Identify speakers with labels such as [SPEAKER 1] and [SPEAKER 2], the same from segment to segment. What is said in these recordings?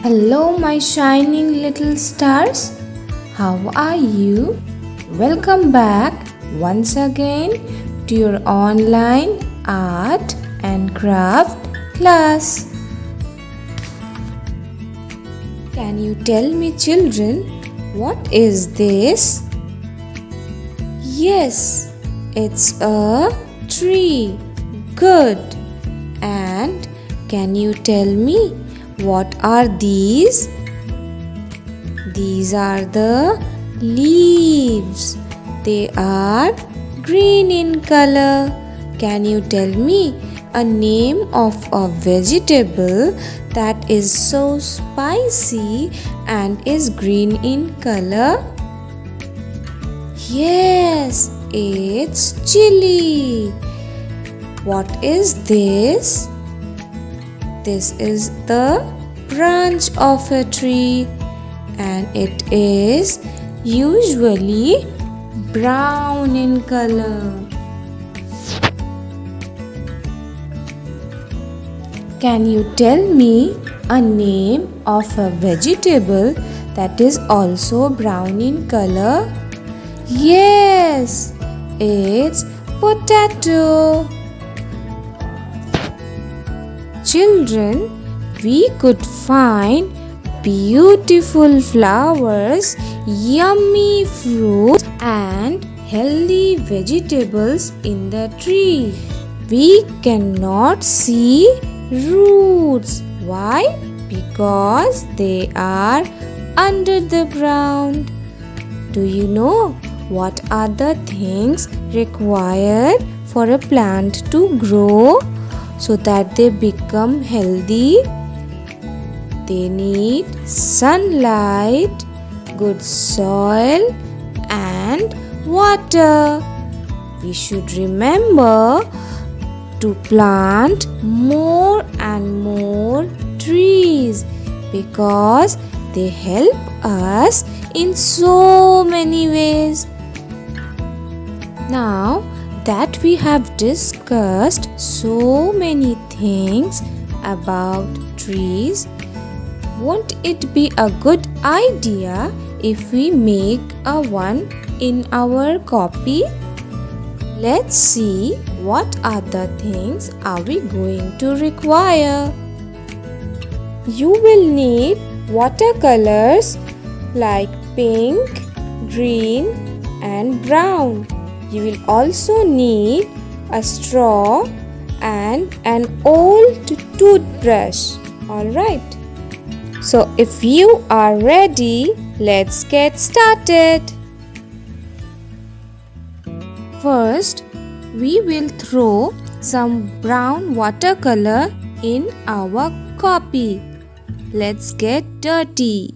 [SPEAKER 1] Hello, my shining little stars. How are you? Welcome back once again to your online art and craft class. Can you tell me, children, what is this? Yes, it's a tree. Good. And can you tell me what are these? These are the leaves. They are green in color. Can you tell me a name of a vegetable that is so spicy and is green in color? Yes, it's chili. What is this? This is the branch of a tree and it is usually brown in color. Can you tell me a name of a vegetable that is also brown in color? Yes, it's potato. Children, we could find beautiful flowers, yummy fruits, and healthy vegetables in the tree. We cannot see roots. Why? Because they are under the ground. Do you know what are the things required for a plant to grow so that they become healthy? They need sunlight, good soil, and water. We should remember to plant more and more trees because they help us in so many ways. Now that we have discussed so many things about trees, won't it be a good idea if we make a one in our copy? Let's see what other things are we going to require. You will need watercolors like pink, green and brown. You will also need a straw and an old toothbrush. Alright. So if you are ready, let's get started. First, we will throw some brown watercolor in our copy. Let's get dirty.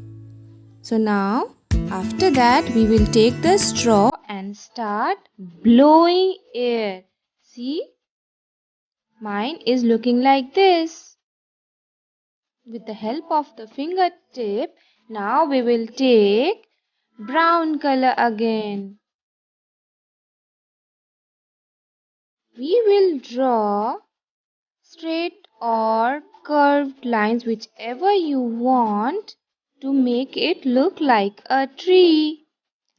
[SPEAKER 1] So now, after that, we will take the straw and start blowing air. See? Mine is looking like this. With the help of the fingertip, now we will take brown color again. We will draw straight or curved lines, whichever you want, to make it look like a tree.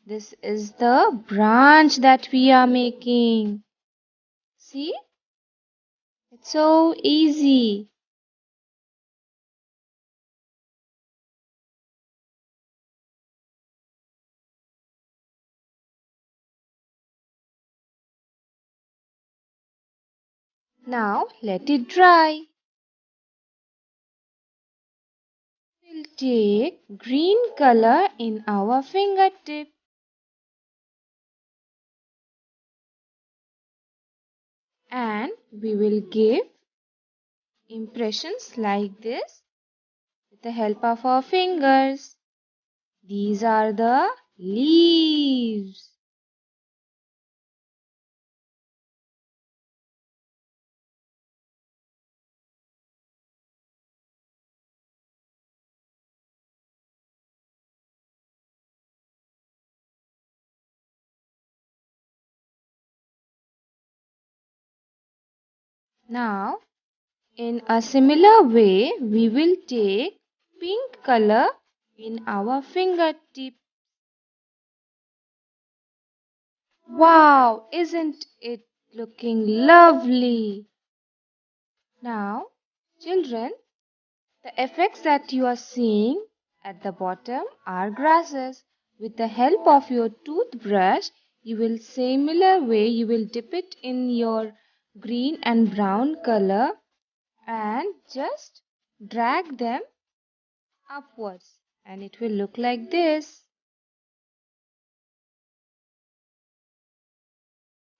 [SPEAKER 1] This is the branch that we are making. See? It's so easy. Now let it dry. We'll take green color in our fingertip. And we will give impressions like this with the help of our fingers. These are the leaves. Now, in a similar way, we will take pink color in our fingertip. Wow, isn't it looking lovely? Now, children, the effects that you are seeing at the bottom are grasses. With the help of your toothbrush, you will similar way you will dip it in your green and brown color and just drag them upwards and it will look like this.